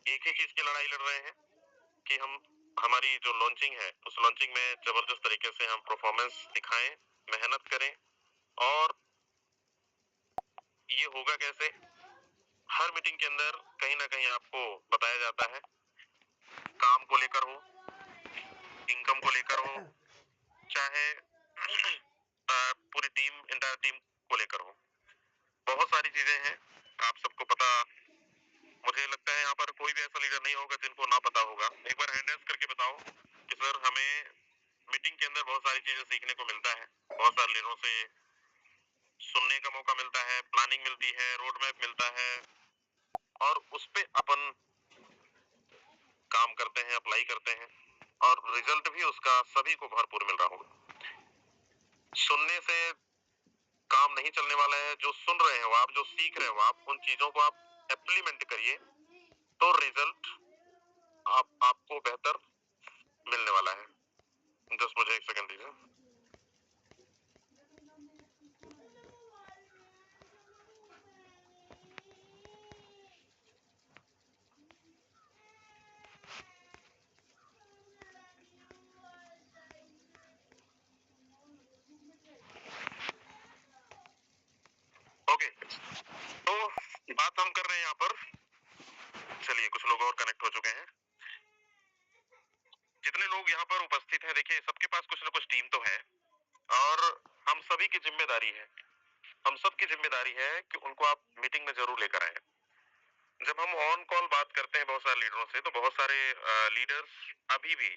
एक ही चीज की लड़ाई लड़ रहे हैं कि हम हमारी जो लॉन्चिंग है उस लॉन्चिंग में जबरदस्त तरीके से हम परफॉर्मेंस दिखाएं, मेहनत करें। और ये होगा कैसे? हर मीटिंग के अंदर कहीं ना कहीं आपको बताया जाता है, काम को लेकर हो, इनकम को लेकर हो, चाहे पूरी टीम, इंटायर टीम को लेकर हो। बहुत सारी चीजें हैं, आप सबको पता। मुझे लगता है यहाँ पर कोई भी ऐसा लीडर नहीं होगा जिनको ना पता होगा। एक बार हैंड रेज करके बताओ कि सर हमें मीटिंग के अंदर बहुत सारी चीजें सीखने को मिलता है, बहुत सारे लीडरों से सुनने का मौका मिलता है, प्लानिंग मिलती है, रोड मैप मिलता है, और उस पे अपन काम करते हैं, अप्लाई करते हैं, और रिजल्ट भी उसका सभी को भरपूर मिल रहा होगा। सुनने से काम नहीं चलने वाला है। जो सुन रहे हो आप, जो सीख रहे हो आप, उन चीजों को आप इम्प्लीमेंट करिए तो रिजल्ट आपको बेहतर मिलने वाला है। जस्ट मुझे एक सेकंड दीजिए। ओके, तो बात हम कर रहे हैं यहाँ पर। चलिए, कुछ लोग और कनेक्ट हो चुके हैं। जितने लोग यहाँ पर उपस्थित हैं, देखिए सबके पास कुछ ना कुछ टीम तो है, और हम सभी की जिम्मेदारी है, हम सबकी जिम्मेदारी है कि उनको आप मीटिंग में जरूर लेकर आए। जब हम ऑन कॉल बात करते हैं बहुत सारे लीडरों से, तो बहुत सारे लीडर्स अभी भी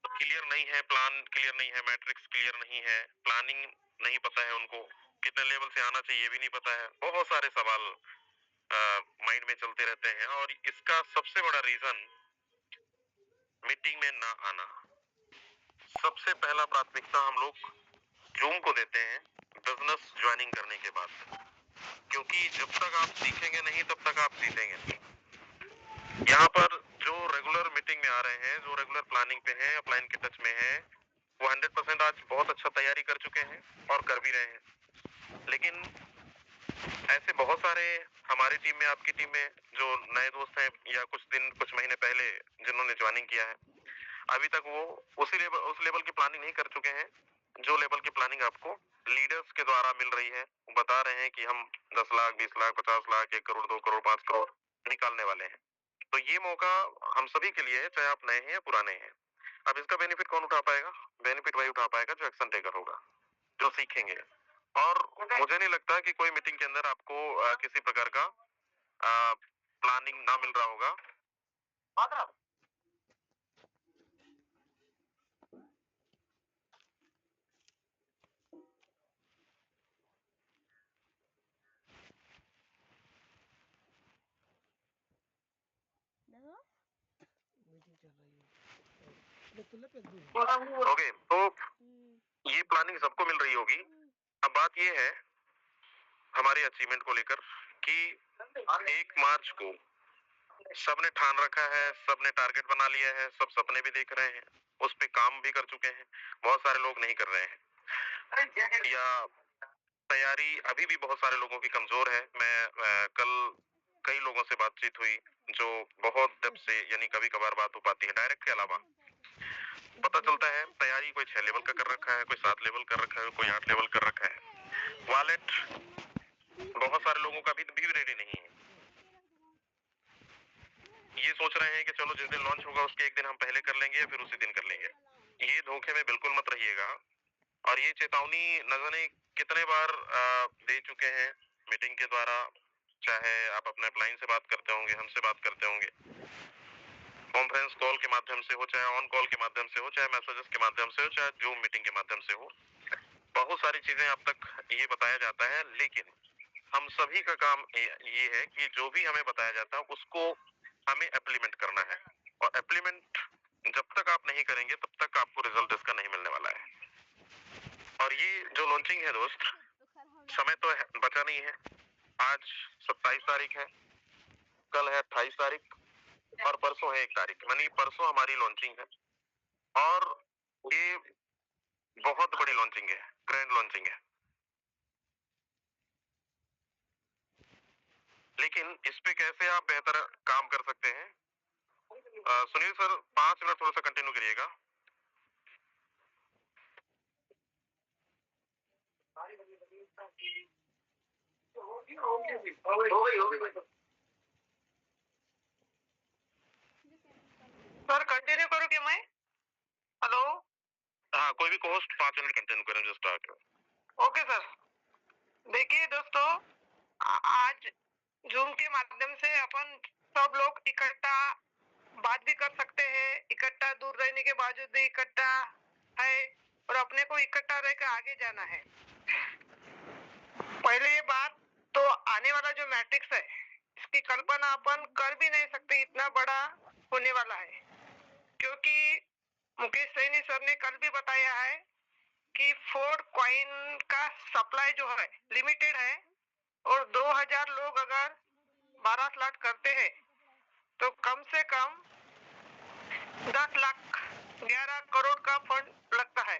क्लियर नहीं है, प्लान क्लियर नहीं है, मैट्रिक्स क्लियर नहीं है, प्लानिंग नहीं पता है उनको, कितने लेवल से आना चाहिए भी नहीं पता है। बहुत सारे सवाल माइंड में चलते रहते हैं, और इसका सबसे बड़ा रीजन मीटिंग में ना आना। सबसे पहला प्राथमिकता हम लोग जूम को देते हैं बिजनेस ज्वाइनिंग करने के बाद, क्योंकि जब तक आप सीखेंगे नहीं तब तक आप सीखेंगे नहीं। यहाँ पर जो रेगुलर मीटिंग में आ रहे हैं, जो रेगुलर प्लानिंग पे हैं, अपलाइन के टच में हैं, वो 100% आज बहुत अच्छा तैयारी कर चुके हैं और कर भी रहे हैं। लेकिन ऐसे बहुत सारे हमारी टीम में, आपकी टीम में जो नए दोस्त हैं, या कुछ दिन कुछ महीने पहले जिन्होंने ज्वाइनिंग किया है, अभी तक वो उस लेवल की प्लानिंग नहीं कर चुके हैं जो लेवल की प्लानिंग आपको लीडर्स के द्वारा मिल रही है। वो बता रहे हैं कि हम 10 लाख, 20 लाख, 50 लाख, 1 करोड़, 2 करोड़, 5 करोड़ निकालने वाले हैं। तो ये मौका हम सभी के लिए है, चाहे आप नए हैं या पुराने हैं। अब इसका बेनिफिट कौन उठा पाएगा? बेनिफिट वही उठा पाएगा जो एक्शन टेकर होगा, जो सीखेंगे। और मुझे नहीं लगता कि कोई मीटिंग के अंदर आपको किसी प्रकार का प्लानिंग ना मिल रहा होगा। ओके, तो ये प्लानिंग सबको मिल रही होगी। अब बात ये है हमारी अचीवमेंट को लेकर कि 1 मार्च को सबने ठान रखा है, सबने टारगेट बना लिया है, सब सपने भी देख रहे हैं, उस पे काम भी कर चुके हैं। बहुत सारे लोग नहीं कर रहे हैं, या तैयारी अभी भी बहुत सारे लोगों की कमजोर है। मैं कल कई लोगों से बातचीत हुई जो बहुत डेप्थ से, यानी कभी कभार बात हो पाती है, डायरेक्ट के अलावा पता चलता है तैयारी कोई 6 लेवल का कर रखा है, कोई 7 लेवल कर रखा है, कोई 8 लेवल कर रखा है। वॉलेट बहुत सारे लोगों का भी रेडी नहीं है। ये सोच रहे हैं कि चलो जिस दिन लॉन्च होगा उसके 1 दिन हम पहले कर लेंगे या फिर उसी दिन कर लेंगे। ये धोखे में बिल्कुल मत रहिएगा। और ये चेतावनी न जाने कितने बार दे चुके हैं मीटिंग के द्वारा, चाहे आप अपने अपलाइन से बात करते होंगे, हमसे बात करते होंगे, कॉन्फ्रेंस कॉल के माध्यम से हो, चाहे ऑन कॉल के माध्यम से हो, चाहे मैसेजेस के माध्यम से हो, चाहे जूम मीटिंग के माध्यम से हो। बहुत सारी चीजें अब तक ये बताया जाता है, लेकिन हम सभी का काम ये है कि जो भी हमें बताया जाता है उसको हमें इम्प्लीमेंट करना है। और इम्प्लीमेंट जब तक आप नहीं करेंगे तब तक आपको रिजल्ट इसका नहीं मिलने वाला है। और ये जो लॉन्चिंग है दोस्त, समय तो बचा नहीं है। आज 27 तारीख है, कल है 28 तारीख, और परसों है 1 तारीख, यानी परसों हमारी लॉन्चिंग है। और ये बहुत बड़ी लॉन्चिंग है, ग्रैंड लॉन्चिंग है। लेकिन इस पे कैसे आप बेहतर काम कर सकते हैं? सुनील सर 5 मिनट थोड़ा सा कंटिन्यू करिएगा। सर कंटिन्यू करूँ क्या मैं? हेलो। हाँ, कोई भी होस्ट 5 मिनट कंटिन्यू करें जो स्टार्ट। Okay sir. देखिए दोस्तों, आज जूम के माध्यम से अपन सब लोग इकट्ठा बात भी कर सकते हैं, इकट्ठा दूर रहने के बावजूद भी इकट्ठा है और अपने को इकट्ठा रहकर आगे जाना है। पहले ये बात तो आने वाला जो मैट्रिक्स है इसकी कल्पना अपन कर भी नहीं सकते, इतना बड़ा होने वाला है। क्योंकि मुकेश सैनी सर ने कल भी बताया है कि फोर्ड कॉइन का सप्लाई जो है लिमिटेड है और 2000 लोग अगर 12 स्लॉट करते हैं तो कम से कम 10 लाख 11 करोड़ का फंड लगता है।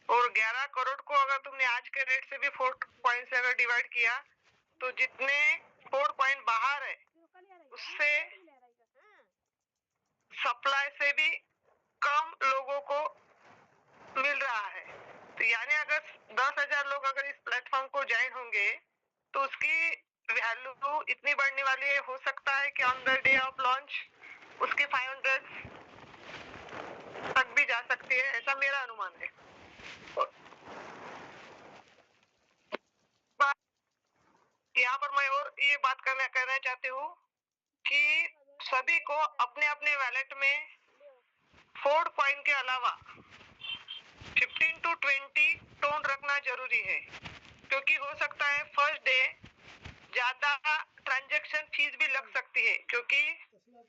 और 11 करोड़ को अगर तुमने आज के रेट से भी 4 पॉइंट से अगर डिवाइड किया तो जितने 4 पॉइंट बाहर है उससे सप्लाई से भी कम लोगों को मिल रहा है। तो यानी अगर 10,000 लोग अगर इस प्लेटफॉर्म को ज्वाइन होंगे तो उसकी वैल्यू इतनी बढ़ने वाली है, हो सकता है कि on the day of launch उसकी 500 तक भी जा सकती है, ऐसा मेरा अनुमान है। यहाँ पर मैं और ये बात कहना चाहती हूँ कि सभी को अपने अपने वैलेट में फोर्ड कॉइन के अलावा 15 to 20 टोन रखना जरूरी है। क्योंकि हो सकता है फर्स्ट डे ज्यादा ट्रांजैक्शन फीस भी लग सकती है, क्योंकि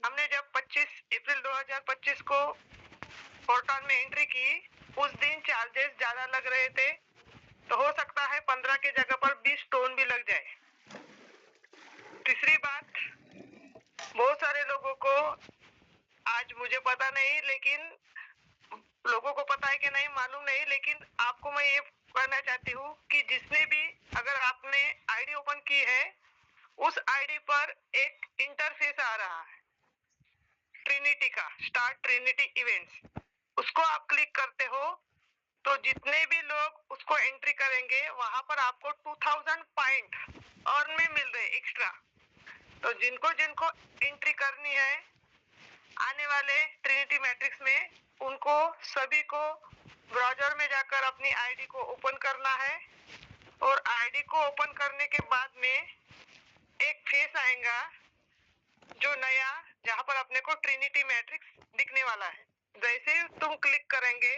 हमने जब 25 अप्रैल 2025 को पोर्टल में एंट्री की उस दिन चार्जेस ज्यादा लग रहे थे, तो हो सकता है 15 की जगह पर 20 टोन भी लग जाए। तीसरी बात, बहुत सारे लोगों को आज मुझे पता नहीं, लेकिन लोगों को पता है कि नहीं मालूम नहीं, लेकिन आपको मैं ये कहना चाहती हूँ कि जिसने भी अगर आपने आईडी ओपन की है उस आईडी पर एक इंटरफेस आ रहा है ट्रिनिटी का, स्टार्ट ट्रिनिटी इवेंट्स, उसको आप क्लिक करते हो तो जितने भी लोग उसको एंट्री करेंगे वहां पर आपको 2000 पॉइंट अर्न में मिल रहे एक्स्ट्रा। तो जिनको जिनको एंट्री करनी है आने वाले ट्रिनिटी मैट्रिक्स में, उनको सभी को ब्राउजर में जाकर अपनी आईडी को ओपन करना है और आईडी को ओपन करने के बाद में एक फेस आएगा जो नया, जहां पर अपने को ट्रिनिटी मैट्रिक्स दिखने वाला है। जैसे तुम क्लिक करेंगे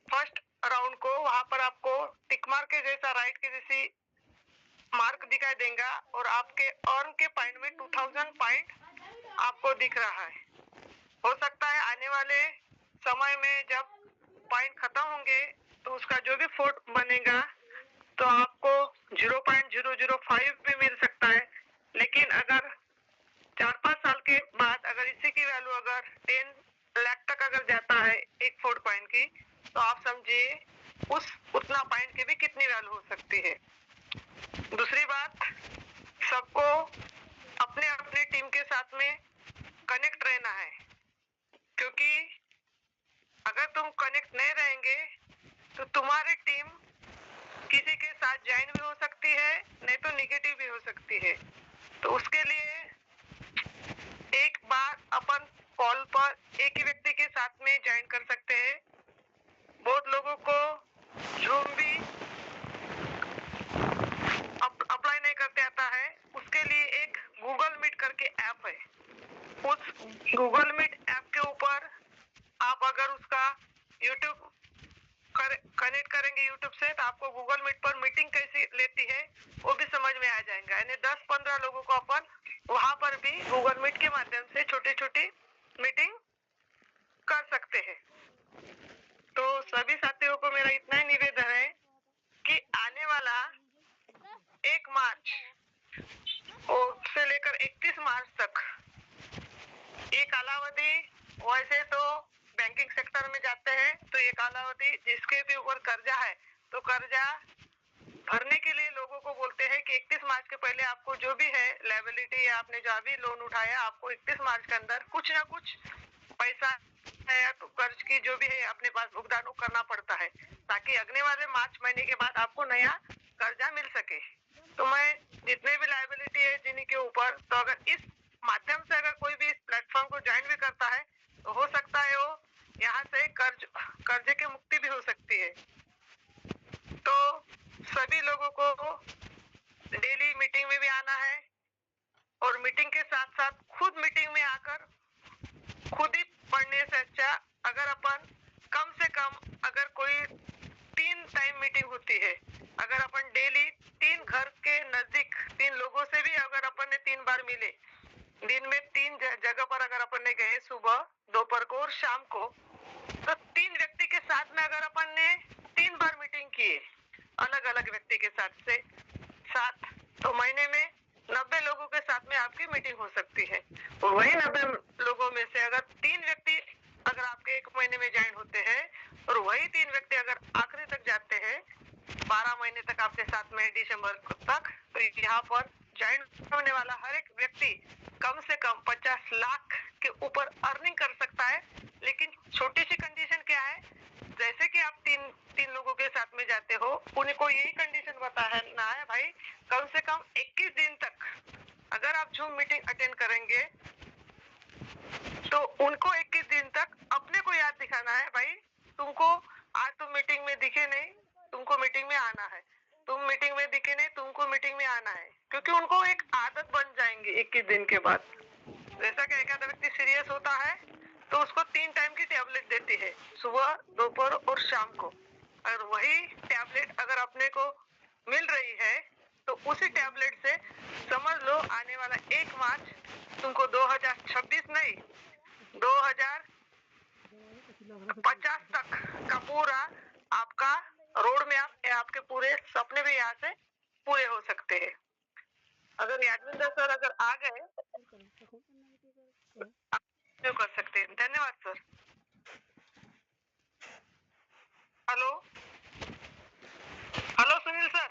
फर्स्ट राउंड को, वहां पर आपको टिक मार्क के जैसा राइट के जैसी मार्क दिखाई देगा और आपके अर्न के पॉइंट में 2000 पॉइंट आपको दिख रहा है। हो सकता है आने वाले समय में जब पॉइंट खत्म होंगे तो उसका जो भी फोर्ट बनेगा तो आपको 0.005 भी मिल सकता है। लेकिन अगर 4-5 साल के बाद अगर इसी की वैल्यू अगर 10 लाख तक अगर जाता है एक फोर्ट पॉइंट की, तो आप समझिए उस उतना पॉइंट की भी कितनी वैल्यू हो सकती है। दूसरी बात, सबको अपने अपने टीम के साथ में कनेक्ट रहना है, क्योंकि अगर तुम कनेक्ट नहीं रहेंगे तो तुम्हारी टीम किसी के साथ ज्वाइन भी हो सकती है, नहीं तो निगेटिव भी हो सकती है। तो उसके लिए एक बार अपन कॉल पर एक ही व्यक्ति के साथ में ज्वाइन कर सकते हैं। बहुत लोगों को जूम भी अप्लाई नहीं करते आता है, उसके लिए एक गूगल मीट करके ऐप है। उस गूगल मीट ऐप के ऊपर आप अगर उसका यूट्यूब कनेक्ट करेंगे यूट्यूब से, तो आपको गूगल मीट पर मीटिंग कैसे लेती है वो भी समझ में आ जाएगा। यानी 10-15 लोगों को अपन वहां पर भी गूगल मीट के माध्यम से छोटी छोटी मीटिंग कर सकते हैं। तो सभी साथियों को मेरा इतना ही निवेदन है कि आने वाला 1 मार्च से लेकर 31 मार्च तक ये कालावधि, वैसे तो बैंकिंग सेक्टर में जाते हैं तो ये कालावधि जिसके भी ऊपर कर्जा है तो कर्जा भरने के लिए लोगों को बोलते हैं कि 31 मार्च के पहले आपको जो भी है लायबिलिटी या आपने जो भी लोन उठाया आपको 31 मार्च के अंदर कुछ ना कुछ पैसा या तो कर्ज की जो भी है अपने पास भुगतान करना पड़ता है, ताकि अगले वाले मार्च महीने के बाद आपको नया कर्जा मिल सके। तो मैं जितने भी लायबिलिटी है जिन्हीं के ऊपर, तो अगर इस माध्यम से अगर कोई भी इस प्लेटफॉर्म को ज्वाइन भी करता है तो हो सकता है वो यहाँ से कर्जे की मुक्ति भी हो सकती है। तो सभी लोगों को डेली मीटिंग में भी आना है और मीटिंग के साथ साथ खुद मीटिंग में आकर खुद ही पढ़ने से अच्छा अगर अपन कम से कम अगर कोई 3 टाइम मीटिंग होती है, अगर अपन डेली 3 घर के नजदीक 3 लोगों से भी अगर अपन ने 3 बार मिले, दिन में 3 जगह पर अगर अपन ने गए, सुबह, दोपहर को और शाम को, तो 3 व्यक्ति के साथ में अगर अपन ने 3 बार मीटिंग की अलग अलग व्यक्ति के साथ, तो महीने में 90 लोगों के साथ में आपकी मीटिंग हो सकती है। और वही 90 लोगों में से अगर 3 व्यक्ति अगर आपके 1 महीने में ज्वाइन होते हैं और वही 3 व्यक्ति अगर आखिरी तक जाते हैं, 12 महीने तक आपके साथ में दिसंबर तक, तो यहाँ पर ज्वाइन होने वाला हर एक व्यक्ति कम से कम 50 लाख के ऊपर अर्निंग कर सकता है। लेकिन छोटी सी कंडीशन क्या है, जैसे कि आप तीन लोगों के साथ में जाते हो, उनको यही कंडीशन बताना है भाई, कम से कम 21 दिन तक अगर आप जूम मीटिंग अटेंड करेंगे तो उनको 21 दिन तक अपने को याद दिखाना है भाई, तुमको आज तुम मीटिंग में दिखे नहीं, तुमको मीटिंग में आना है, तुम मीटिंग में दिखे नहीं, तुमको मीटिंग में आना है, क्योंकि उनको एक आदत बन जाएंगी 21 दिन के बाद। जैसा कि एक आधा व्यक्ति सीरियस होता है तो उसको 3 टाइम की टैबलेट देती है, सुबह, दोपहर और शाम को। अगर वही टैबलेट अगर अपने को मिल रही है तो उसी टैबलेट से समझ लो आने वाला 1 मार्च तुमको 2026 नहीं 2050 तक का पूरा आपका रोड में आपके पूरे सपने भी यहाँ से पूरे हो सकते हैं। अगर यादविंदर सर अगर आ गए तो कर सकते हैं। धन्यवाद सर। Hello Sunil sir.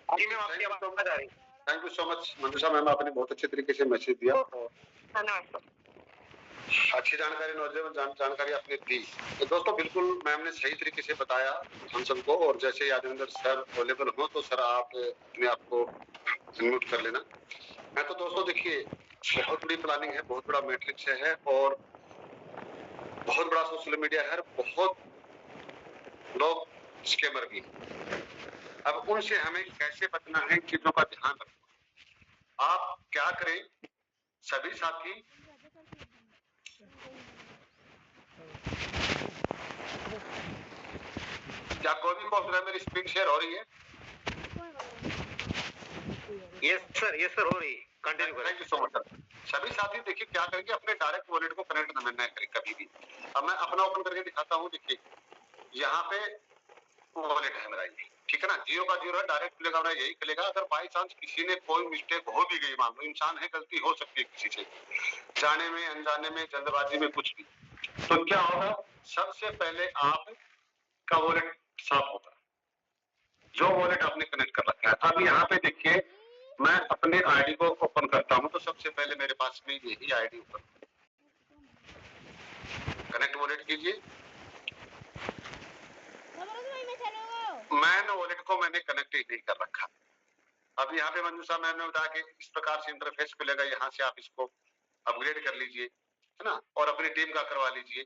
जी मैम, आपकी आवाज आ रही है। Thank you so much Manjusha ma'am, आपने बहुत अच्छे तरीके से मैसेज दिया। धन्यवाद सर। अच्छी जानकारी, नौजवान जानकारी आपने दी। तो दोस्तों बिल्कुल मैम ने सही तरीके से बताया हम सबको, और जैसे यादविंदर सर अवेलेबल हो तो सर आप अपने आप को अनम्यूट कर लेना। मैं तो दोस्तों देखिए बहुत बड़ी प्लानिंग है, बहुत बड़ा मैट्रिक्स है और बहुत बड़ा सोशल मीडिया है, बहुत लोग स्कैमर भी। अब उनसे हमें कैसे बचना है, चीजों का ध्यान रखना। आप क्या करें, सभी साथी क्या कोई भी को मेरी स्क्रीन शेयर हो रही है? यस सर हो रही है। कंटिन्यू करें। Thank you so much sir. सभी साथी देखिए क्या करेंगे, अपने डायरेक्ट वॉलेट को कनेक्ट न करें कभी भी। अब मैं अपना ओपन करके दिखाता हूँ। देखिए यहाँ पे वॉलेट है मेरा, ये ठीक है ना, 0 का 0 है, डायरेक्ट खुलेगा मेरा, यही खुलेगा। अगर बाई चांस किसी ने कोई मिस्टेक हो भी गई, मान लो इंसान है, गलती हो सकती है किसी से, जाने में, अनजाने में, जल्दबाजी में, कुछ भी, तो क्या होगा, सबसे पहले आपका वॉलेट साफ होगा, जो वॉलेट आपने कनेक्ट कर रखा है। अब यहाँ पे देखिए मैं अपने आईडी को ओपन करता हूं, तो सबसे पहले मेरे पास में यही आईडी ओपन, कनेक्ट वॉलेट कीजिए। मैन वॉलेट को मैंने कनेक्ट ही नहीं कर रखा। अब यहाँ पे मंजूषा मैम ने बताया कि इस प्रकार से इंटरफेस खुलेगा, यहाँ से आप इसको अपग्रेड कर लीजिए, है ना, और अपनी टीम का करवा लीजिए।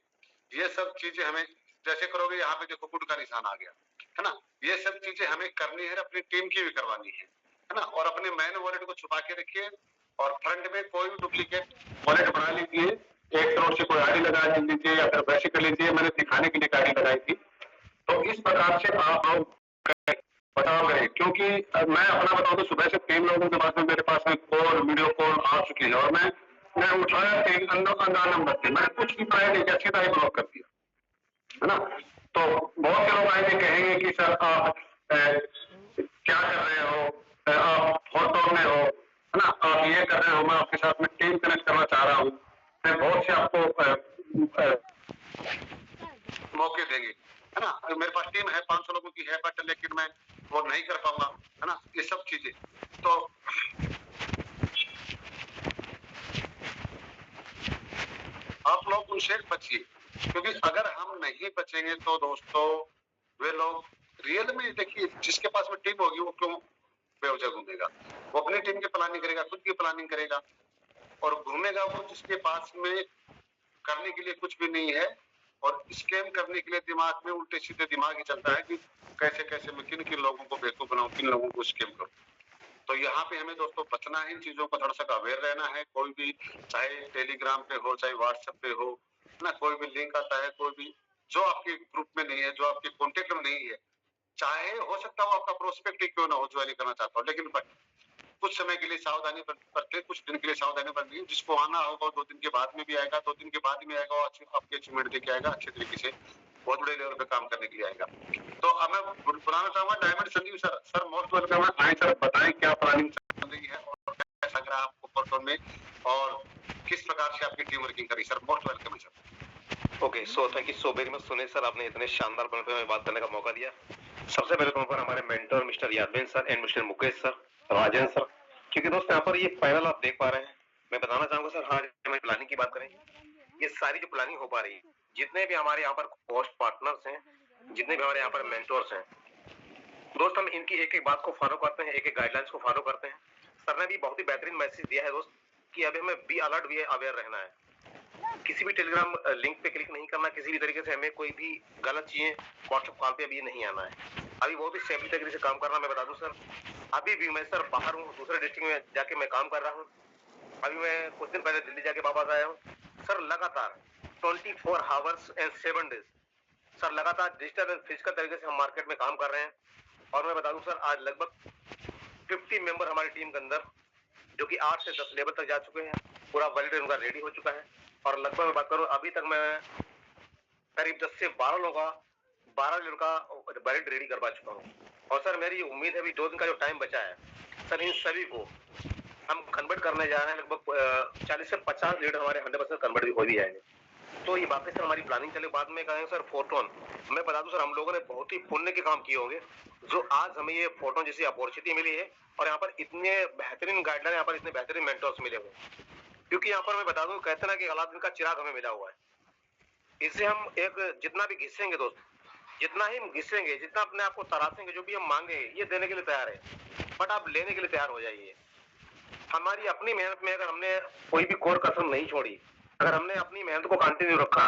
ये सब चीजें हमें जैसे करोगे, यहाँ पे देखो गुड का निशान आ गया, है ना, ये सब चीजें हमें करनी है, अपनी टीम की भी करवानी है ना। और अपने मैन वॉलेट को छुपा के रखिए और फ्रंट में कोई भी डुप्लीकेट वॉलेट बना लीजिए, 1 करोड़ से कोई आईडी लगा लीजिए या फिर वैसे कर लीजिए। मैंने दिखाने के लिए आईडी लगाई थी, तो इस प्रकार से आप बताओ करें, क्योंकि मैं अपना बताऊं तो सुबह से 3 लोगों के पास में मेरे पास में कॉल, वीडियो कॉल आ चुकी है और मैं उठाया 3 अनजान नंबर से, मैंने कुछ भी ट्राई नहीं किया, सीधा ही ब्लॉक कर दिया, है ना। तो बहुत से लोग आएंगे कहेंगे कि सर आप क्या कर रहे हो, आप फोटो में हो, है ना, आप ये कर रहे हो, मैं आपके साथ में टीम कनेक्ट करना चाह रहा हूँ। मैं बहुत से आपको मौके देंगे, है ना। मेरे पास टीम है, 500 लोगों की है, बट लेकिन मैं वो नहीं कर पाऊंगा, है ना, ये सब चीजें। तो आप लोग उनसे बचिए, क्योंकि अगर हम नहीं बचेंगे तो दोस्तों वे लोग रियल में, देखिए जिसके पास में टीम होगी वो क्यों बेवजह घूमेगा, वो अपनी टीम की प्लानिंग करेगा, खुद की प्लानिंग करेगा, और घूमेगा वो जिसके पास में करने के लिए कुछ भी नहीं है, और स्कैम करने के लिए दिमाग में उल्टे सीधे दिमाग ही चलता है कि कैसे कैसे मैं किन किन लोगों को बेवकूफ बनाऊं, किन लोगों को स्कैम करूं। तो यहाँ पे हमें दोस्तों बचना है, इन चीजों को थोड़ा सा अवेयर रहना है। कोई भी चाहे टेलीग्राम पे हो चाहे व्हाट्सएप पे हो ना, कोई भी लिंक आता है, कोई भी जो आपके ग्रुप में नहीं है, जो आपके कॉन्टेक्ट में नहीं है, चाहे हो सकता हो आपका प्रोस्पेक्ट ही क्यों ना हो ज्वाइन करना चाहता हो, लेकिन कुछ समय के लिए सावधानी बरते, कुछ दिन के लिए सावधानी बरती। जिसको आना होगा 2 दिन के बाद में भी आएगा, 2 दिन के बाद में आएगा, आपकी अचीवमेंट देके आएगा, अच्छे तरीके से बहुत बड़े लेवल पे काम करने के लिए आएगा। तो अब मैं बुलाना चाहूंगा diamond Sanjeev sir. Sir most welcome है, आए सर बताएं क्या प्लानिंग चल रही है और कैसा लग रहा है आपको पर्टोन में, और किस प्रकार से आपकी टीम वर्किंग करी। सर मोस्ट वेलकम है sir. Okay, so thank you so very much Sunil sir, आपने इतने शानदार पॉइंट में बात करने का मौका दिया। सबसे पहले तो हमारे mentor mister Yadvendra sir and mister Mukesh sir, Rajendra sir, क्योंकि दोस्तों यहाँ पर ये पैनल आप देख पा रहे हैं, मैं बताना चाहूंगा सर, हाँ हमें प्लानिंग की बात करें, ये सारी जो प्लानिंग हो पा रही है, जितने भी हमारे यहाँ पर कोस्ट पार्टनर्स हैं, जितने भी हमारे यहाँ पर मेंटोर्स हैं, दोस्त हम इनकी एक एक बात को फॉलो करते हैं, एक एक गाइडलाइंस को फॉलो करते हैं। सर ने भी बहुत ही बेहतरीन मैसेज दिया है दोस्त कि अभी हमें बी अलर्ट, बी अवेयर रहना है, किसी भी टेलीग्राम लिंक पे क्लिक नहीं करना, किसी भी तरीके से हमें कोई भी गलत चीजें व्हाट्सएप कॉल पे अभी नहीं आना है, अभी बहुत ही सेफली तरीके से काम करना। मैं बता दूं सर, अभी भी मैं सर बाहर हूँ, दूसरे डिस्ट्रिक्ट में जाके मैं काम कर रहा हूँ, अभी मैं कुछ दिन पहले दिल्ली जाके वापस आया हूँ सर। लगातार 24 आवर्स एंड 7 डेज सर लगातार डिजिटल एंड फिजिकल तरीके से हम मार्केट में काम कर रहे हैं। और मैं बता दूं सर, आज लगभग 50 मेंबर हमारी टीम के अंदर, जो कि 8 से 10 लेवल तक जा चुके हैं, पूरा वैलिड उनका रेडी हो चुका है। और लगभग मैं बात करूं, अभी तक मैं करीब 10 से 12 लोगों का वैलिड रेडी करवा चुका हूं। और सर मेरी उम्मीद है भी 2 दिन का जो टाइम बचा है सर, इन सभी को हम कन्वर्ट करने जा रहे हैं। लगभग 40 से 50 लीडर हमारे 100% कन्वर्ट भी हो भी जाएंगे। तो ये बाकी सर हमारी प्लानिंग चले, बाद में कहेंगे सर फोटोन। मैं बता दूं सर, हम लोगों ने बहुत ही पुण्य के काम किए होंगे जो आज हमें ये फोटोन जैसी अपॉर्चुनिटी मिली है, और यहाँ पर इतने बेहतरीन गाइडलाइन, यहाँ पर इतने बेहतरीन मेंटर्स मिले हुए। क्योंकि यहाँ पर मैं बता दूं, कहते ना कि अलादीन का चिराग हमें मिला हुआ है, इससे हम एक जितना भी घिसेंगे दोस्त, जितना ही घिसेंगे, जितना अपने आप को तरासेंगे, जो भी हम मांगे ये देने के लिए तैयार है, बट आप लेने के लिए तैयार हो जाइए। हमारी अपनी मेहनत में अगर हमने कोई भी कोर कसर नहीं छोड़ी, अगर हमने अपनी मेहनत को कंटिन्यू रखा,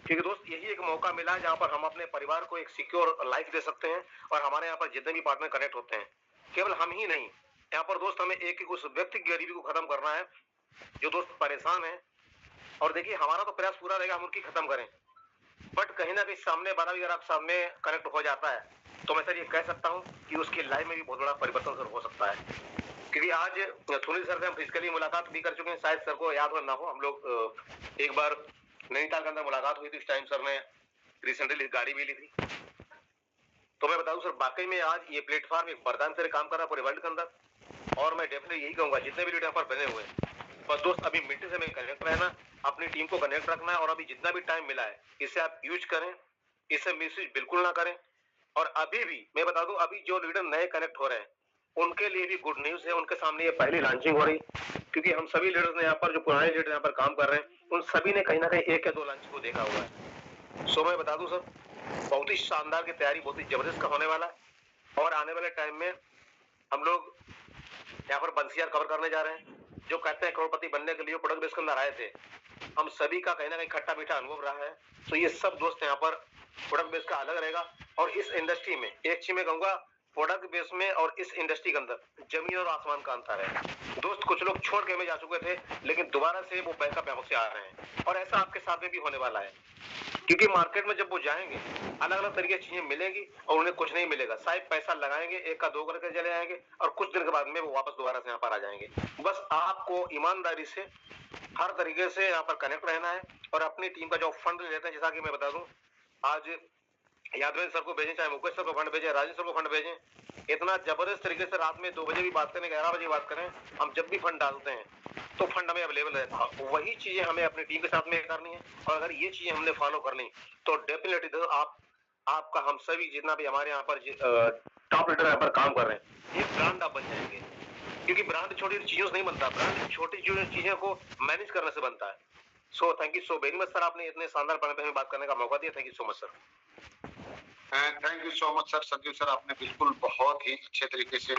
क्योंकि दोस्त यही एक मौका मिला है जहां पर हम अपने परिवार को एक सिक्योर लाइफ दे सकते हैं। और हमारे यहाँ पर जितने भी पार्टनर कनेक्ट होते हैं, केवल हम ही नहीं, यहाँ पर दोस्त हमें एक उस व्यक्ति की गरीबी को खत्म करना है जो दोस्त परेशान है। और देखिए हमारा तो प्रयास पूरा रहेगा हम उनकी खत्म करें, बट कहीं ना कहीं सामने वाला भी अगर आप सामने कनेक्ट हो जाता है, तो मैं सर ये कह सकता हूँ कि उसकी लाइफ में भी बहुत बड़ा परिवर्तन सर हो सकता है। क्योंकि आज सुनील सर से हम फिजिकली मुलाकात भी कर चुके हैं, शायद सर को याद हो ना हो, हम लोग एक बार नैनीताल के अंदर मुलाकात हुई थी, इस टाइम सर ने रिसेंटली गाड़ी भी ली थी। तो मैं बता दूं सर, वाकई में आज ये प्लेटफॉर्म एक वरदान से काम कर रहा है पूरे वर्ल्ड के अंदर। और मैं डेफिनेटली यही कहूंगा, जितने भी लीडर यहाँ पर बने हुए हैं, बस दोस्त अभी मिनट से में कनेक्ट रहना, अपनी टीम को कनेक्ट रखना है, और अभी जितना भी टाइम मिला है इसे आप यूज करें, इसे मिसयूज बिल्कुल ना करें। और अभी भी मैं बता दूं, अभी जो लीडर नए कनेक्ट हो रहे हैं उनके लिए भी गुड न्यूज है, उनके सामने ये पहली लॉन्चिंग हो रही, क्योंकि हम सभी लीडर्स ने यहाँ पर, जो पुराने लीडर यहाँ पर काम कर रहे हैं, उन सभी ने कहीं ना कहीं 1 या 2 लॉन्च को देखा हुआ है। सो मैं बता दूं सर, बहुत ही शानदार की तैयारी, बहुत ही जबरदस्त का होने वाला है। और आने वाले टाइम में हम लोग यहाँ पर बंसियार कवर करने जा रहे हैं, जो कहते हैं करोड़पति बनने के लिए प्रोडक्ट बेस के अंदर आए थे, हम सभी का कहीं ना कहीं खट्टा मीठा अनुभव रहा है। तो ये सब दोस्त यहाँ पर प्रोडक्ट बेस का अलग रहेगा। और इस इंडस्ट्री में एक चीज मैं कहूंगा, प्रोडक्ट बेस में और इस इंडस्ट्री के अंदर जमीन और आसमान का अंतर है दोस्त। कुछ लोग छोड़ के में जा चुके थे, लेकिन दोबारा से वो बैकअप यहाँ से आ रहे हैं, और ऐसा आपके साथ में भी होने वाला है। क्योंकि मार्केट में जब वो जाएंगे, अलग अलग तरीके की चीजें मिलेंगी और उन्हें कुछ नहीं मिलेगा, शायद पैसा लगाएंगे, 1 का 2 करके चले आएंगे, और कुछ दिन के बाद में वो वापस दोबारा से यहाँ पर आ जाएंगे। बस आपको ईमानदारी से हर तरीके से यहाँ पर कनेक्ट रहना है, और अपनी टीम का जो फंड लेते हैं, जैसा कि मैं बता दूं, आज यादवेंद्र सर को भेजें, चाहे मुकेश सर को फंड भेजें, राजेंद्र सर को फंड भेजें, इतना जबरदस्त तरीके से रात में 2 बजे भी बात करें, 11 बजे बात करें, हम जब भी फंड डालते हैं तो फंड हमें अवेलेबल रहता है। वही चीजें हमें अपनी टीम के साथ में करनी है, और अगर ये चीजें हमने फॉलो कर ली तो डेफिनेटली आपका, हम सभी जितना भी हमारे यहाँ पर टॉप लीडर यहाँ पर काम कर रहे हैं, ये ब्रांड आप बन जाएंगे, क्योंकि ब्रांड छोटी चीजों से नहीं बनता, ब्रांड छोटी चीजों को मैनेज करने से बनता है। So thank you so very much sir, आपने इतने शानदार पैनल पे हमें बात करने का मौका दिया। Thank you so much sir. Thank you so much sir, Sanjeev sir, आपने बिल्कुल बहुत ही अच्छे तरीके से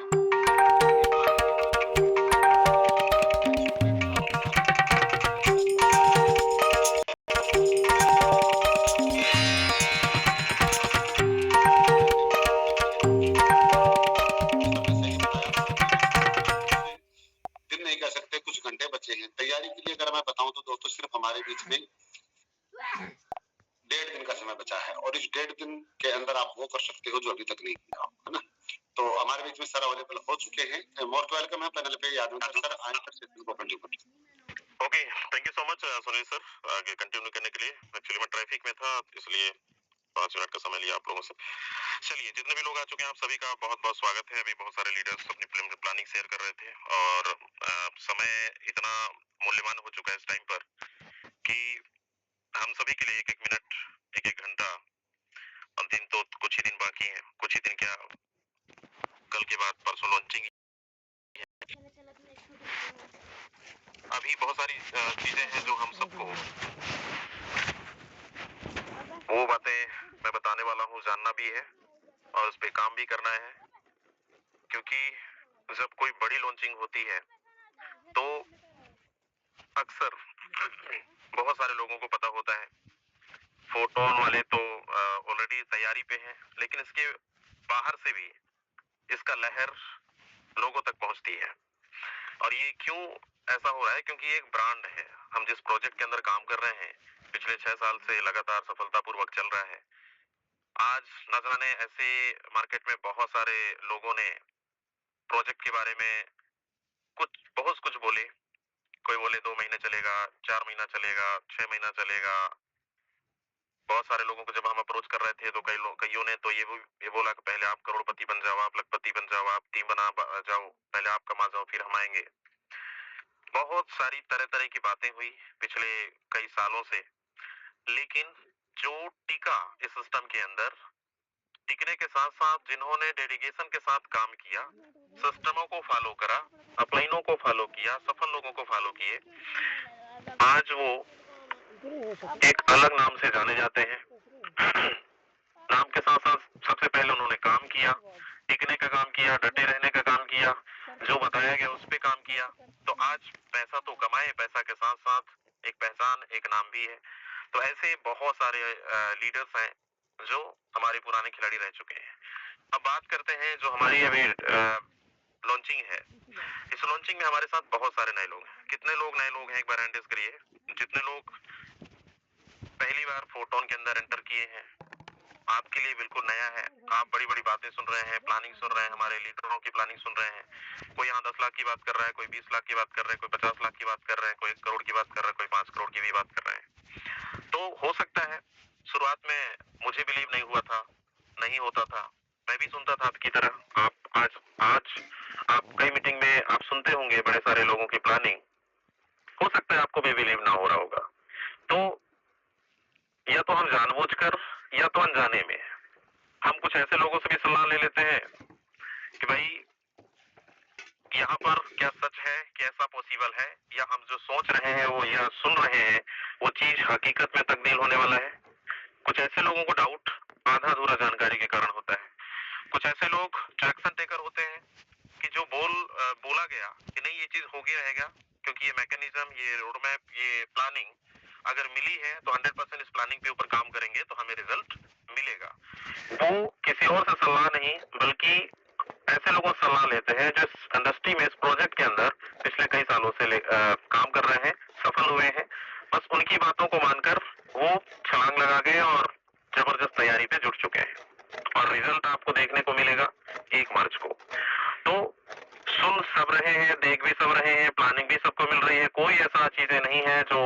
दिन नहीं कह सकते, कुछ घंटे बचे हैं तैयारी के लिए। अगर मैं बताऊं तो दोस्तों सिर्फ हमारे बीच में 1.5 दिन का समय बचा है, और इस 1.5 दिन के अंदर आप वो कर सकते हो जो अभी तक नहीं किया, है ना। तो हमारे बीच में सर अवेलेबल हो चुके हैं। मोस्ट वेलकम है पैनल पे यादव सर, आए सर सेशन को कंटिन्यू करें। Okay, thank you so much Sunil sir, आगे कंटिन्यू करने के लिए। एक्चुअली मैं ट्रैफिक में था, इसलिए 5 मिनट का समय लिया आप लोगों से। चलिए, जितने भी लोग आ चुके हैं, आप सभी का बहुत बहुत स्वागत है। अभी बहुत सारे लीडर्स अपनी फिल्म की प्लानिंग शेयर कर रहे थे, और समय इतना मूल्यवान हो चुका है इस टाइम पर कि हम सभी के लिए 1-1 मिनट, 1-1 घंटा, अंतिम तो कुछ ही दिन बाकी हैं, कुछ ही दिन क्या, कल के बाद परसों लॉन्चिंग। अभी बहुत सारी चीजें हैं जो हम सबको, वो बातें मैं बताने वाला हूँ, जानना भी है और उस पे काम भी करना है, क्योंकि जब कोई बड़ी लॉन्चिंग होती है तो अक्सर बहुत सारे लोगों को पता होता है, फोटोन वाले तो ऑलरेडी तैयारी पे हैं, लेकिन इसके बाहर से भी इसका लहर लोगों तक पहुंचती है। और ये क्यों ऐसा हो रहा है? क्योंकि ये एक ब्रांड है। हम जिस प्रोजेक्ट के अंदर काम कर रहे हैं, पिछले 6 साल से लगातार सफलतापूर्वक चल रहा है। आज न जाने ऐसे मार्केट में बहुत सारे लोगों ने प्रोजेक्ट के बारे में बहुत कुछ बोले। कोई बोले 2 महीने चलेगा, 4 महीना चलेगा, 6 महीना चलेगा। बहुत सारे लोगों को जब हम अप्रोच कर रहे थे तो कईयों ने तो ये बोला कि पहले आप करोड़पति बन जाओ, आप लखपति बन जाओ, आप टीम बना जाओ, पहले आप कमा जाओ, फिर हम आएंगे। बहुत सारी तरह तरह की बातें हुई पिछले कई सालों से, लेकिन जो टिका इस सिस्टम के अंदर, टिकने के साथ साथ जिन्होंने डेडिकेशन के साथ काम किया, सिस्टमों को फॉलो करा, अपलाइनों को फॉलो किया, सफल लोगों को फॉलो किए, आज वो एक अलग नाम से जाने जाते हैं। नाम के साथ साथ सबसे पहले उन्होंने काम किया, टिकने का काम किया, डटे रहने का काम किया, जो बताया गया उस पे काम किया। तो आज पैसा तो कमाए, पैसा के साथ साथ एक पहचान, एक नाम भी है। तो ऐसे बहुत सारे लीडर्स हैं जो हमारे पुराने खिलाड़ी रह चुके हैं। अब बात करते हैं जो हमारी अभी लॉन्चिंग है। इस लॉन्चिंग में हमारे साथ बहुत सारे नए लोग हैं। कितने लोग नए लोग हैं एक बार हैंड करिए। जितने लोग पहली बार फोटोन के अंदर एंटर किए हैं, आपके लिए बिल्कुल नया है। आप बड़ी बड़ी बातें सुन रहे हैं, प्लानिंग सुन रहे हैं, हमारे लीडरों की प्लानिंग सुन रहे हैं। कोई यहाँ 10 लाख की बात कर रहा है, कोई 20 लाख की बात कर रहे हैं, कोई 50 लाख की बात कर रहे हैं, कोई 1 करोड़ की बात कर रहा है, कोई 5 करोड़ की भी बात कर रहे हैं। तो हो सकता है शुरुआत में मुझे बिलीव नहीं हुआ था, नहीं होता था, मैं भी सुनता था आपकी तरह। आप आज आप कई मीटिंग में आप सुनते होंगे बड़े सारे लोगों की प्लानिंग, हो सकता है आपको भी बिलीव ना हो रहा होगा। तो या तो हम जानबूझकर या तो अनजाने में हम कुछ ऐसे लोगों से भी सलाह ले लेते हैं कि भाई यहाँ पर क्या सच है, कैसा पॉसिबल है, या हम जो सोच रहे हैं वो या सुन रहे हैं वो चीज हकीकत में तब्दील होने वाला है। कुछ ऐसे लोगों को डाउट आधा अधूरा जानकारी के कारण होता है। कुछ ऐसे लोग जो एक्शन टेकर होते हैं कि जो बोला गया कि नहीं ये चीज होगी रहेगा, क्योंकि ये मैकेनिज्म, ये रोड मैप, ये प्लानिंग अगर मिली है तो 100% इस प्लानिंग के ऊपर काम करेंगे तो हमें रिजल्ट मिलेगा। वो किसी और से सलाह नहीं बल्कि ऐसे लोगों से सलाह लेते हैं जो इंडस्ट्री में, इस प्रोजेक्ट के अंदर पिछले कई सालों से काम कर रहे हैं, सफल हुए हैं। बस उनकी बातों को मानकर वो छलांग लगा गए और जबरदस्त तैयारी पे जुट चुके हैं, और रिजल्ट आपको देखने को मिलेगा 1 मार्च को। तो सुन सब रहे हैं, देख भी सब रहे हैं, प्लानिंग भी सबको मिल रही है। कोई ऐसा चीजें नहीं है जो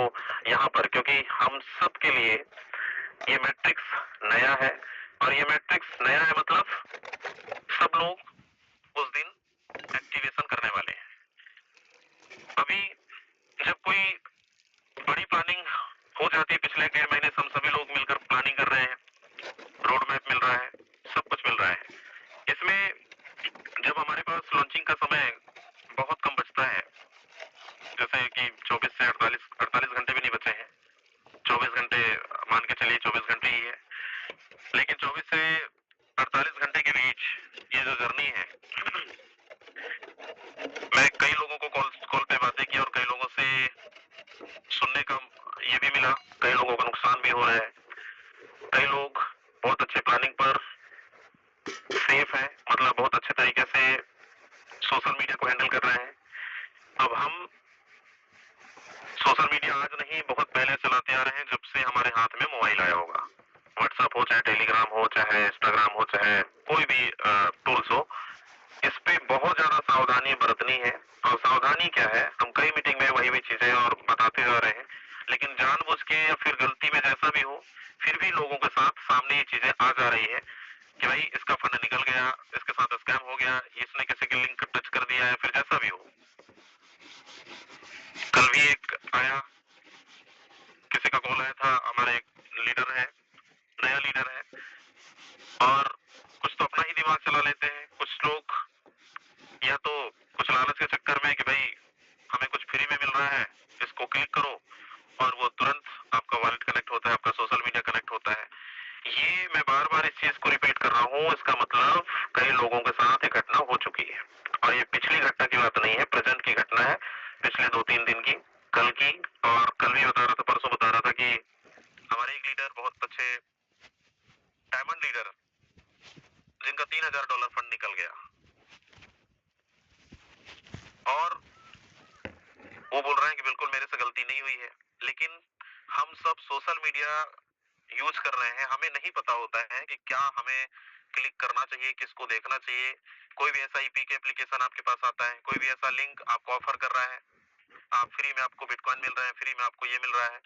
यहाँ पर, क्योंकि हम सब के लिए ये मैट्रिक्स नया है, और ये मैट्रिक्स नया है मतलब सब लोग उस दिन एक्टिवेशन करने वाले हैं। अभी जब कोई बड़ी प्लानिंग हो जाती है, पिछले कई महीने से हम सभी लोग मिलकर प्लानिंग कर रहे हैं, रोड मैप मिल रहा है, सब कुछ मिल रहा है। इसमें 24 से 48 घंटे भी नहीं बचे हैं, 24 घंटे मान के चलिए, 24 घंटे ही है, लेकिन 24 से 48 घंटे के बीच ये जो जर्नी है, मैं कई लोगों को कॉल पे बातें की और कई लोगों से सुनने का ये भी मिला, कई लोगों का नुकसान भी हो रहा है, कई लोग बहुत अच्छे प्लानिंग पर सेफ है, मतलब बहुत अच्छे तरीके से सोशल मीडिया को हैंडल कर रहे हैं। अब हम सोशल मीडिया आज नहीं, बहुत पहले चलाते आ रहे हैं, जब से हमारे हाथ में मोबाइल आया होगा। व्हाट्सएप हो, चाहे टेलीग्राम हो, चाहे इंस्टाग्राम हो, चाहे कोई भी टूल्स हो, इस पे बहुत ज्यादा सावधानी बरतनी है। और सावधानी क्या है, हम कई मीटिंग में वही चीजें और बताते जा रहे हैं, लेकिन जानबूझ के या फिर गलती में जैसा भी हो, फिर भी लोगों के साथ सामने ये चीजें आ जा रही है कि भाई इसका फंड निकल गया, इसके साथ स्कैम हो गया, इसने किसी की लिंक टच कर दिया, या फिर जैसा भी हो। कल भी एक आया, किसी का कॉल आया था, हमारे एक लीडर है, नया लीडर है, और कुछ तो अपना ही दिमाग चला लेते हैं कुछ लोग, या तो कुछ लालच के चक्कर में कि भाई हमें कुछ फ्री में मिल रहा है, इसको क्लिक करो, और वो तुरंत आपका वॉलेट कनेक्ट होता है, आपका सोशल मीडिया कनेक्ट होता है। ये मैं बार बार इस चीज को रिपीट कर रहा हूँ, इसका मतलब कई लोगों के साथ ये घटना हो चुकी है, और ये पिछली घटना की बात नहीं है, प्रेजेंट की घटना है, पिछले 2-3 दिन की, कल की। और कल भी बता रहा था, परसों बता रहा था कि हमारे एक लीडर, बहुत अच्छे डायमंड लीडर, जिनका $3000 फंड निकल गया, और वो बोल रहे हैं कि बिल्कुल मेरे से गलती नहीं हुई है, लेकिन हम सब सोशल मीडिया यूज कर रहे हैं, हमें नहीं पता होता है कि क्या हमें क्लिक करना चाहिए, किसको देखना चाहिए। कोई भी ऐसा ईपी के एप्लीकेशन आपके पास आता है, कोई भी ऐसा लिंक आपको ऑफर कर रहा है, आप फ्री में, आपको बिटकॉइन मिल रहा है, फ्री में आपको ये मिल रहा है,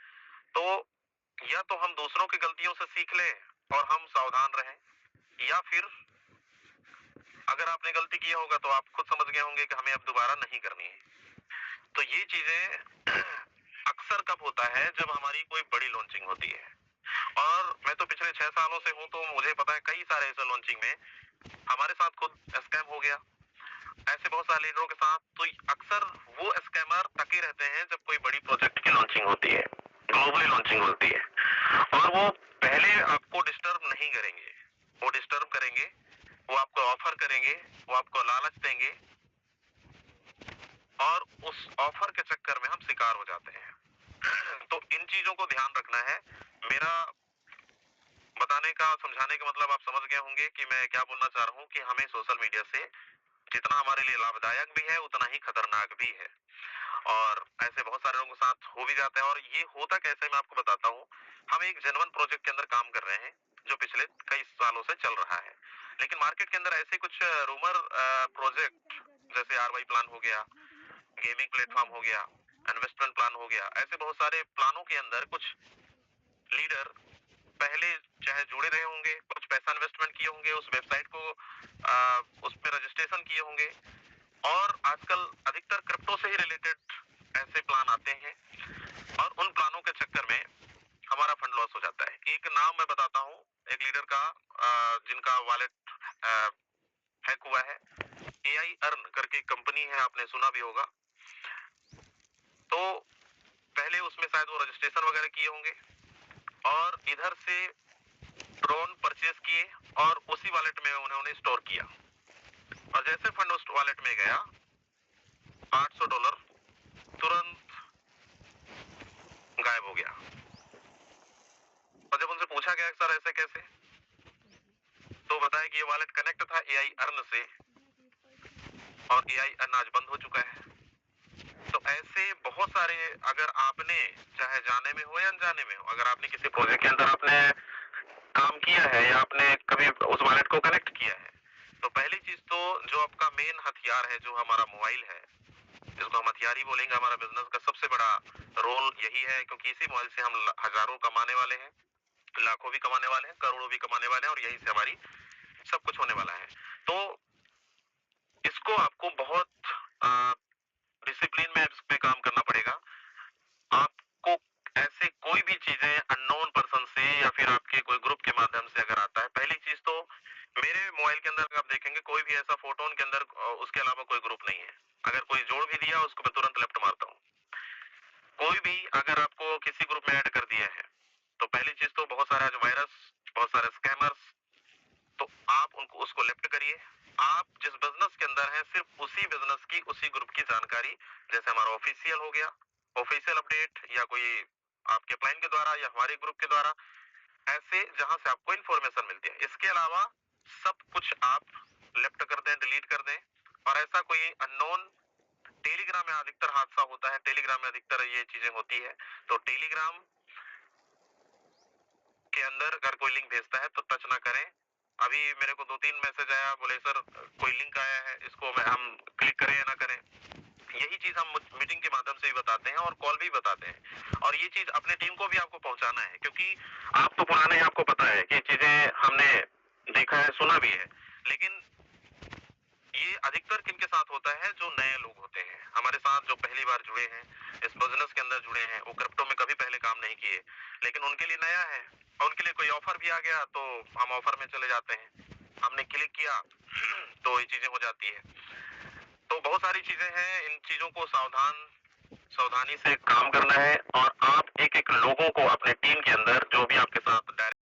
तो या तो हम दूसरों की गलतियों से सीख लें और हम सावधान रहें, या फिर अगर आपने गलती किया होगा तो आप खुद समझ गए होंगे कि हमें अब दोबारा नहीं करनी है। तो ये चीजें अक्सर कब होता है, जब हमारी कोई बड़ी लॉन्चिंग होती है, और मैं तो पिछले 6 सालों से हूं, तो मुझे पता है कई सारे ऐसे लॉन्चिंग में हमारे साथ खुद स्कैम हो गया, ऐसे बहुत सारे लीडरों के साथ। तो अक्सर वो स्कैमर तके रहते हैं जब कोई बड़ी प्रोजेक्ट की लॉन्चिंग होती है, ग्लोबली लॉन्चिंग होती है, और वो पहले आपको डिस्टर्ब नहीं करेंगे, वो डिस्टर्ब करेंगे, वो आपको ऑफर करेंगे, वो आपको लालच देंगे, और उस ऑफर के चक्कर में हम शिकार हो जाते हैं। तो इन चीजों को ध्यान रखना है। मेरा बताने का, समझाने का मतलब आप समझ गए होंगे कि मैं क्या बोलना चाह रहा हूँ, कि हमें सोशल मीडिया से जितना हमारे लिए लाभदायक भी है, उतना ही खतरनाक भी है, और ऐसे बहुत सारे लोगों के साथ हो भी जाता है। और ये होता कैसे, मैं आपको बताता हूँ। हम एक जेन्युइन प्रोजेक्ट के अंदर काम कर रहे हैं, जो पिछले कई सालों से चल रहा है, लेकिन मार्केट के अंदर ऐसे कुछ रूमर प्रोजेक्ट, जैसे RY प्लान हो गया, गेमिंग प्लेटफॉर्म हो गया, इन्वेस्टमेंट प्लान हो गया, ऐसे बहुत सारे प्लानों के अंदर कुछ लीडर पहले चाहे जुड़े रहे होंगे, कुछ पैसा इन्वेस्टमेंट किए होंगे, उस वेबसाइट को उस पर रजिस्ट्रेशन किए होंगे, और आजकल अधिकतर क्रिप्टो से ही रिलेटेड ऐसे प्लान आते हैं, और उन प्लानों के चक्कर में हमारा फंड लॉस हो जाता है। एक नाम मैं बताता हूँ, एक लीडर का, जिनका वॉलेट हैक हुआ है, AI अर्न करके कंपनी है, आपने सुना भी होगा। तो पहले उसमें शायद वो रजिस्ट्रेशन वगैरह किए होंगे, और इधर से ड्रोन परचेज किए, और उसी वॉलेट में उन्होंने स्टोर किया, और जैसे फंड उस वॉलेट में गया, $800 तुरंत गायब हो गया। और जब उनसे पूछा गया सर ऐसे कैसे, तो बताया कि ये वॉलेट कनेक्ट था AI अर्न से, और AI अर्न आज बंद हो चुका है। तो ऐसे बहुत सारे, अगर आपने चाहे जाने में हो या अनजाने में हो, अगर आपने किसी प्रोजेक्ट के अंदर आपने काम किया है, या आपने कभी उस वॉलेट को कनेक्ट किया है, तो पहली चीज तो जो आपका मेन हथियार है, जो हमारा मोबाइल है, जिसको हम हथियार ही बोलेंगे, हमारा बिजनेस का सबसे बड़ा रोल यही है, क्योंकि इसी मोबाइल से हम हजारों कमाने वाले हैं, लाखों भी कमाने वाले हैं, करोड़ों भी कमाने वाले हैं, और यही से हमारी सब कुछ होने वाला है। तो इसको आपको बहुत डिसिप्लिन में इस पे काम करना पड़ेगा। आपको ऐसे कोई भी चीजें अननोन पर्सन से, या फिर आपके कोई ग्रुप के माध्यम से अगर आता है, पहली चीज तो मेरे मोबाइल के अंदर आप देखेंगे कोई भी ऐसा फोटो उनके अंदर उसके अलावा कोई ग्रुप नहीं है। अगर कोई जोड़ भी दिया, उसको मैं तुरंत लेफ्ट मारता हूँ। भी अगर आपको किसी ग्रुप में ऐड कर दिया है तो पहली चीज तो बहुत सारे वायरस, बहुत सारे स्कैमर्स, तो आप उनको उसको लेफ्ट करिए। आप जिस बिजनेस के अंदर हैं सिर्फ उसी बिजनेस की, उसी ग्रुप की जानकारी, जैसे हमारा ऑफिशियल हो गया, ऑफिशियल अपडेट, या कोई आपके क्लाइंट के द्वारा या हमारे ग्रुप के द्वारा, ऐसे जहां से आपको इंफॉर्मेशन मिलती है। इसके अलावा सब कुछ आप लेफ्ट कर दें, डिलीट कर दें। और ऐसा कोई अननोन, टेलीग्राम में अधिकतर हादसा होता है, टेलीग्राम में अधिकतर ये चीजें होती है। तो टेलीग्राम के अंदर अगर कोई लिंक भेजता है तो टच ना करें। अभी मेरे को 2-3 मैसेज आया, बोले सर कोई लिंक आया है, इसको हम क्लिक करें या ना करें। यही चीज हम मीटिंग के माध्यम से भी बताते हैं और कॉल भी बताते हैं, और ये चीज अपने टीम को भी आपको पहुंचाना है, क्योंकि आप तो पुराने हैं, आपको पता है कि चीजें हमने देखा है, सुना भी है। लेकिन ये अधिकतर किनके साथ होता है? जो नए लोग होते हैं हमारे साथ, जो पहली बार जुड़े हैं, इस बिजनेस के अंदर जुड़े हैं, वो क्रिप्टो में कभी पहले काम नहीं किए, लेकिन उनके लिए नया है, और उनके लिए कोई ऑफर भी आ गया तो हम ऑफर में चले जाते हैं। हमने क्लिक किया तो ये चीजें हो जाती है। तो बहुत सारी चीजें हैं, इन चीजों को सावधानी से काम करना है। और आप एक एक लोगों को अपने टीम के अंदर, जो भी आपके साथ